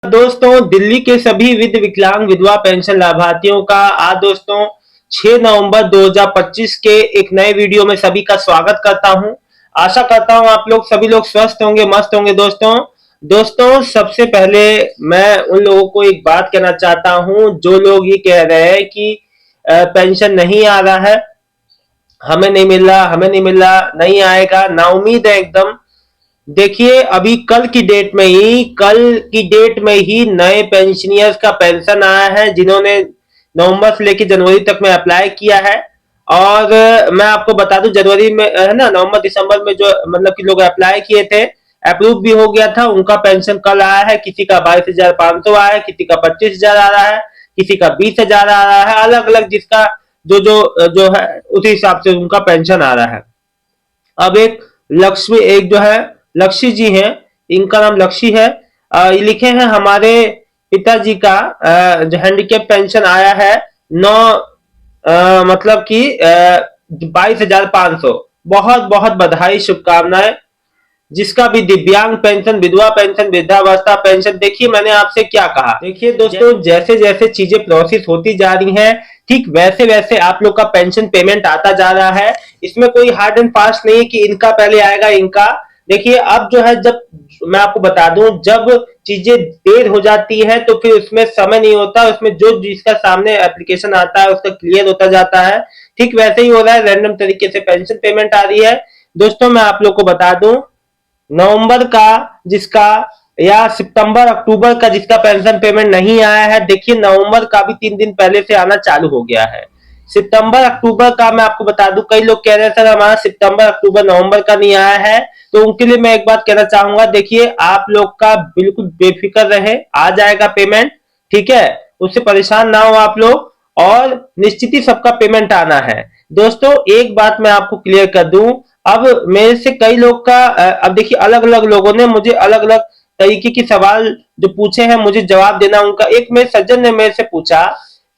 दोस्तों, दिल्ली के सभी विकलांग विधवा पेंशन लाभार्थियों का आज दोस्तों 6 नवंबर 2025 के एक नए वीडियो में सभी का स्वागत करता हूं। आशा करता हूं आप लोग सभी लोग स्वस्थ होंगे, मस्त होंगे। दोस्तों सबसे पहले मैं उन लोगों को एक बात कहना चाहता हूं जो लोग ये कह रहे हैं कि पेंशन नहीं आ रहा है, हमें नहीं मिल रहा, नहीं आएगा, नाउम्मीद है एकदम। देखिए, अभी कल की डेट में ही नए पेंशनियर्स का पेंशन आया है जिन्होंने नवंबर से लेकर जनवरी तक में अप्लाई किया है। और मैं आपको बता दूं, जनवरी में है ना, नवंबर दिसंबर में जो मतलब कि लोग अप्लाई किए थे, अप्रूव भी हो गया था, उनका पेंशन कल आया है। किसी का 22,500 आया है, किसी का 25,000 आ रहा है, किसी का 20,000 आ रहा है। अलग अलग जिसका जो जो जो है उसी हिसाब से उनका पेंशन आ रहा है। अब एक जो है लक्ष्य जी हैं, इनका नाम लक्ष्य है। ये लिखे हैं हमारे पिताजी का जो हैंडीकेप पेंशन आया है 9 मतलब कि 22,500। बहुत बहुत बधाई, शुभकामनाएं। जिसका भी दिव्यांग पेंशन, विधवा पेंशन, वृद्धावस्था पेंशन, देखिए मैंने आपसे क्या कहा। देखिए दोस्तों, जैसे जैसे चीजें प्रोसेस होती जा रही हैं, ठीक वैसे वैसे आप लोग का पेंशन पेमेंट आता जा रहा है। इसमें कोई हार्ड एंड फास्ट नहीं है कि इनका पहले आएगा इनका। देखिए अब जो है, जब मैं आपको बता दूं, जब चीजें देर हो जाती है तो फिर उसमें समय नहीं होता, उसमें जो जिसका सामने एप्लीकेशन आता है उसका क्लियर होता जाता है। ठीक वैसे ही हो रहा है, रैंडम तरीके से पेंशन पेमेंट आ रही है। दोस्तों मैं आप लोग को बता दूं, नवंबर का जिसका या सितंबर अक्टूबर का जिसका पेंशन पेमेंट नहीं आया है, देखिए नवंबर का भी 3 दिन पहले से आना चालू हो गया है। सितंबर अक्टूबर का मैं आपको बता दूं, कई लोग कह रहे हैं सर हमारा सितंबर अक्टूबर नवंबर का नहीं आया है, तो उनके लिए मैं एक बात कहना चाहूंगा। देखिए आप लोग का बिल्कुल बेफिक्र रहे, आ जाएगा पेमेंट, ठीक है, उससे परेशान ना हो आप लोग। और निश्चित ही सबका पेमेंट आना है। दोस्तों एक बात मैं आपको क्लियर कर दूं, अब मेरे से कई लोग का अब देखिए अलग अलग लोगों ने मुझे अलग अलग तरीके की सवाल जो पूछे हैं, मुझे जवाब देना उनका। एक मेरे सज्जन ने मेरे से पूछा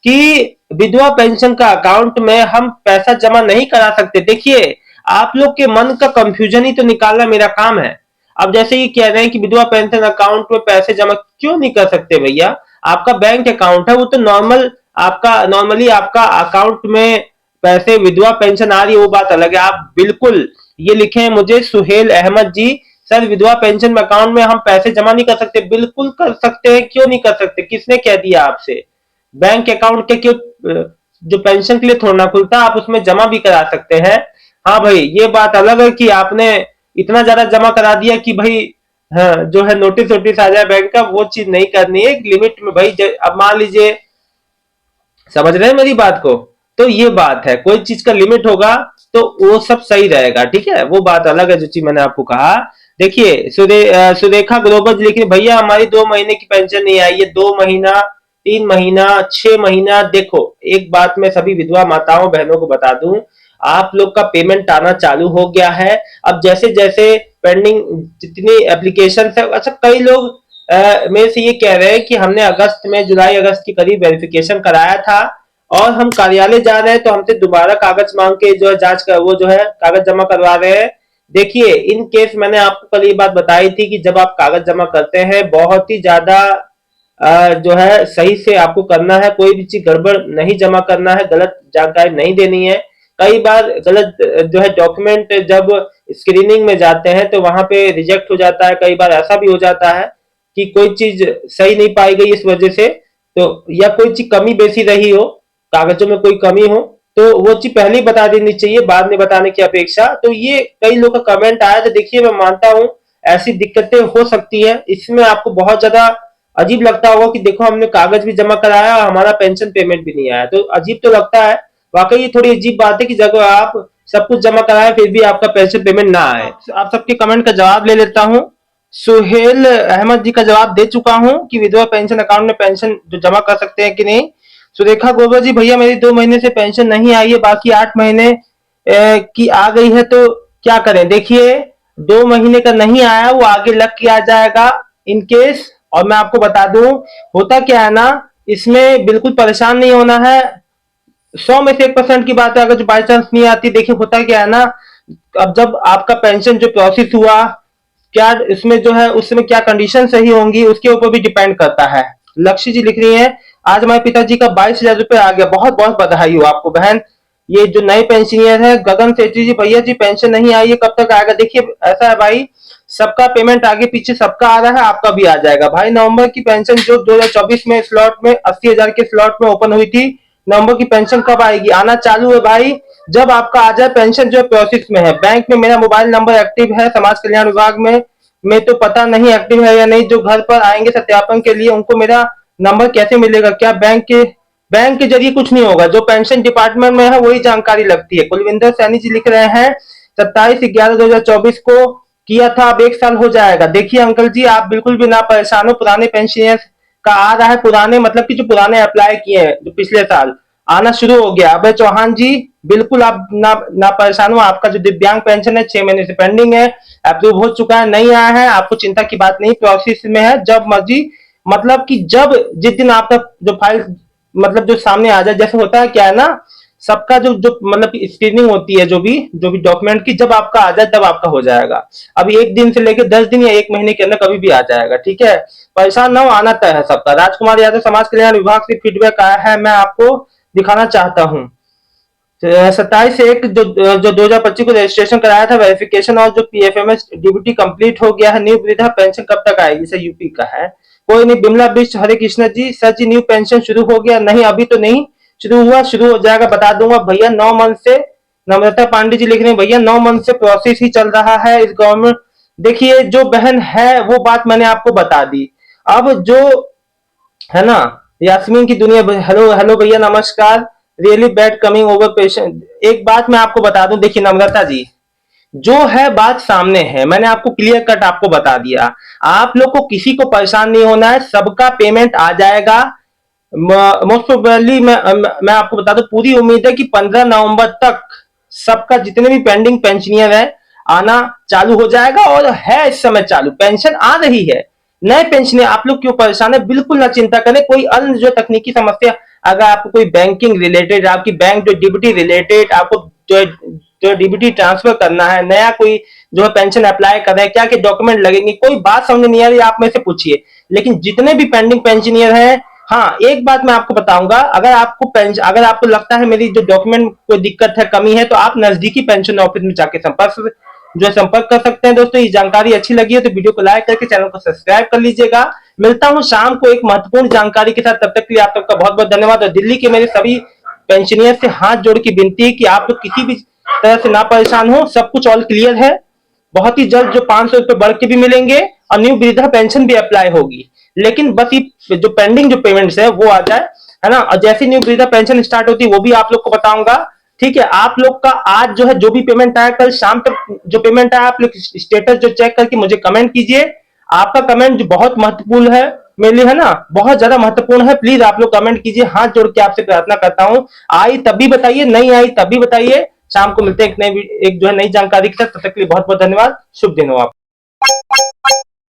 कि विधवा पेंशन का अकाउंट में हम पैसा जमा नहीं करा सकते। देखिए आप लोग के मन का कंफ्यूजन ही तो निकालना मेरा काम है। अब जैसे ये कह रहे हैं कि विधवा पेंशन अकाउंट में पैसे जमा क्यों नहीं कर सकते भैया, आपका बैंक अकाउंट है, वो तो नॉर्मली आपका अकाउंट में पैसे विधवा पेंशन आ रही है, वो बात अलग है। आप बिल्कुल ये लिखे हैं मुझे सुहेल अहमद जी, सर विधवा पेंशन अकाउंट में हम पैसे जमा नहीं कर सकते। बिल्कुल कर सकते हैं, क्यों नहीं कर सकते, किसने कह दिया आपसे? बैंक अकाउंट के क्यों जो पेंशन के लिए थोड़ा ना खुलता, आप उसमें जमा भी करा सकते हैं। हाँ भाई, ये बात अलग है कि आपने इतना ज्यादा जमा करा दिया कि भाई, हाँ जो है नोटिस वोटिस आ जाए बैंक का, वो चीज नहीं करनी है। एक लिमिट में भाई, अब मान लीजिए, समझ रहे हैं मेरी बात को? तो ये बात है, कोई चीज का लिमिट होगा तो वो सब सही रहेगा, ठीक है, वो बात अलग है जो चीज मैंने आपको कहा। देखिए सुरेखा ग्लोबल लिखी, भैया हमारी 2 महीने की पेंशन नहीं आई है, 2 महीना, 3 महीना, 6 महीना। देखो एक बात मैं सभी विधवा माताओं बहनों को बता दूं, आप लोग का पेमेंट आना चालू हो गया है। अब जैसे जैसे पेंडिंग जितनी एप्लीकेशन है, अच्छा कई लोग मेरे से ये कह रहे हैं कि हमने अगस्त में, जुलाई अगस्त के करीब वेरिफिकेशन कराया था और हम कार्यालय जा रहे हैं तो हमसे दोबारा कागज मांग के जो है जांच कर, वो जो है कागज जमा करवा रहे हैं। देखिए इन केस मैंने आपको कल ये बात बताई थी कि जब आप कागज जमा करते हैं, बहुत ही ज्यादा जो है सही से आपको करना है, कोई भी चीज गड़बड़ नहीं जमा करना है, गलत जानकारी नहीं देनी है। कई बार गलत जो है डॉक्यूमेंट जब स्क्रीनिंग में जाते हैं तो वहां पे रिजेक्ट हो जाता है, कई बार ऐसा भी हो जाता है कि कोई चीज सही नहीं पाई गई इस वजह से, तो या कोई चीज कमी बेसी रही हो, कागजों में कोई कमी हो, तो वो चीज पहले ही बता देनी चाहिए, बाद में बताने की अपेक्षा। तो ये कई लोग का कमेंट आया, तो देखिए मैं मानता हूं ऐसी दिक्कतें हो सकती है। इसमें आपको बहुत ज्यादा अजीब लगता होगा कि देखो हमने कागज भी जमा कराया और हमारा पेंशन पेमेंट भी नहीं आया, तो अजीब तो लगता है। वाकई ये थोड़ी अजीब बात है कि जब आप सब कुछ जमा कराए फिर भी आपका पेंशन पेमेंट ना आए। आप सबके कमेंट का जवाब ले लेता हूँ। सुहेल अहमद जी का जवाब दे चुका हूं कि विधवा पेंशन अकाउंट में पेंशन जो जमा कर सकते हैं कि नहीं। सुरेखा गोबर जी, भैया मेरी 2 महीने से पेंशन नहीं आई है, बाकी 8 महीने की आ गई है, तो क्या करें? देखिए 2 महीने का नहीं आया, वो आगे लग के आ जाएगा इन केस। और मैं आपको बता दूं, होता क्या है ना, इसमें बिल्कुल परेशान नहीं होना है। 100 में से 1% की बात है, अगर जो बाई चांस नहीं आती। देखिए होता क्या है ना, अब जब आपका पेंशन जो प्रोसेस हुआ, क्या इसमें जो है उसमें क्या कंडीशन सही होंगी उसके ऊपर भी डिपेंड करता है। लक्ष्य जी लिख रही हैं, आज हमारे पिताजी का 22,000 रुपये आ गया, बहुत बहुत बधाई हो आपको बहन। ये जो नए पेंशनियर है गगन सेठी जी, भैया जी पेंशन नहीं आई है, कब तक आएगा? देखिए ऐसा है भाई, सबका पेमेंट आगे पीछे सबका आ रहा है, आपका भी आ जाएगा भाई। नवंबर की पेंशन जो 2024 में स्लॉट में 80,000 के स्लॉट में ओपन हुई थी, नवंबर की पेंशन कब आएगी? आना चालू है भाई, जब आपका आ जाए पेंशन जो प्रोसेस में है। बैंक में मेरा मोबाइल नंबर एक्टिव है, समाज कल्याण विभाग में तो पता नहीं एक्टिव है या नहीं। जो घर पर आएंगे सत्यापन के लिए उनको मेरा नंबर कैसे मिलेगा? क्या बैंक के जरिए कुछ नहीं होगा, जो पेंशन डिपार्टमेंट में है वही जानकारी लगती है। कुलविंदर सैनी जी लिख रहे हैं 27/11/2024 को किया था, अब 1 साल हो जाएगा। देखिए अंकल जी, आप बिल्कुल भी ना परेशान हो, पुराने पेंशनर्स का आ रहा है, पुराने मतलब कि जो पुराने अप्लाई किए हैं जो पिछले साल आना शुरू हो गया। अबे चौहान जी बिल्कुल आप ना परेशान हो, आपका जो दिव्यांग पेंशन है 6 महीने से पेंडिंग है, अप्रूव हो चुका है, नहीं आया है, आपको चिंता की बात नहीं, प्रोसेस में है, जब मर्जी मतलब कि जब जिस दिन आपका जो फाइल मतलब जो सामने आ जाए, जैसे होता है क्या है ना, सबका जो जो मतलब स्क्रीनिंग होती है, जो भी डॉक्यूमेंट की, जब आपका आ जाए तब आपका हो जाएगा। अभी 1 दिन से लेकर 10 दिन या 1 महीने के अंदर कभी भी आ जाएगा, ठीक है, परेशान ना हो, आना तय है सबका। राजकुमार यादव समाज कल्याण विभाग से फीडबैक आया है, मैं आपको दिखाना चाहता हूँ। 27/1 जो 2025 को रजिस्ट्रेशन कराया था, वेरिफिकेशन और जो पीएफएमएस डीबीटी कंप्लीट हो गया है। न्यू वृद्धा पेंशन कब तक आएगी? सर यूपी का है। कोई नहीं, बिमला बिष्ट हरे कृष्ण जी, सर जी न्यू पेंशन शुरू हो गया? नहीं अभी तो नहीं शुरू हुआ, शुरू हो जाएगा, बता दूंगा भैया 9 मंथ से। नम्रता पांडे जी लिख रहे हैं भैया 9 मंथ से प्रोसेस ही चल रहा है इस गवर्नमेंट। देखिए जो बहन है वो बात मैंने आपको बता दी। अब जो है ना, यास्मीन की दुनिया, हेलो हेलो भैया नमस्कार, really bad coming over patient. एक बात मैं आपको बता दूं, देखिए नम्रता जी, जो है बात सामने है, मैंने आपको क्लियर कट आपको बता दिया। आप लोग को किसी को परेशान नहीं होना है, सबका पेमेंट आ जाएगा। मोस्ट प्रोबेबली मैं आपको बता दूं, पूरी उम्मीद है कि 15 नवंबर तक सबका जितने भी पेंडिंग पेंशनियर है आना चालू हो जाएगा, और है इस समय चालू, पेंशन आ रही है। नए पेंशनर आप लोग क्यों परेशान है? बिल्कुल ना चिंता करें, कोई अन्य जो तकनीकी समस्या, अगर आपको कोई बैंकिंग रिलेटेड, आपकी बैंक जो डीबीटी रिलेटेड, आपको जो डीबीटी ट्रांसफर करना है, नया कोई जो है पेंशन अप्लाई कर रहे हैं, क्या क्या डॉक्यूमेंट लगेंगे, कोई बात समझ नहीं आ रही आप में से पूछिए। लेकिन जितने भी पेंडिंग पेंशनियर हैं, हाँ एक बात मैं आपको बताऊंगा, अगर आपको लगता है मेरी जो डॉक्यूमेंट कोई दिक्कत है, कमी है, तो आप नजदीकी पेंशन ऑफिस में जाके संपर्क कर सकते हैं। दोस्तों ये जानकारी अच्छी लगी है तो वीडियो को लाइक करके चैनल को सब्सक्राइब कर लीजिएगा। मिलता हूं शाम को एक महत्वपूर्ण जानकारी के साथ, तब तक के लिए आप सबका बहुत बहुत धन्यवाद। और दिल्ली के मेरे सभी पेंशनियर से हाथ जोड़ की विनती है कि आप लोग किसी भी तरह से ना परेशान हो, सब कुछ ऑल क्लियर है। बहुत ही जल्द जो 500 रुपए बढ़ के भी मिलेंगे और न्यू वृद्धा पेंशन भी अप्लाई होगी। लेकिन बस ये जो पेंडिंग जो पेमेंट्स है वो आ जाए, है ना, और जैसे न्यू वृद्धा पेंशन स्टार्ट होती है वो भी आप लोग को बताऊंगा। ठीक है, आप लोग का आज जो है जो भी पेमेंट आया, कल शाम तक जो पेमेंट आया, आप लोग स्टेटस जो चेक करके मुझे कमेंट कीजिए। आपका कमेंट जो बहुत महत्वपूर्ण है मेरे लिए, है ना, बहुत ज्यादा महत्वपूर्ण है, प्लीज आप लोग कमेंट कीजिए, हाथ जोड़ के आपसे प्रार्थना करता हूं। आई तब भी बताइए, नहीं आई तब भी बताइए। शाम को मिलते हैं एक जो है नई जानकारी के साथ, तब तक के लिए बहुत बहुत धन्यवाद, शुभ दिन हो आप।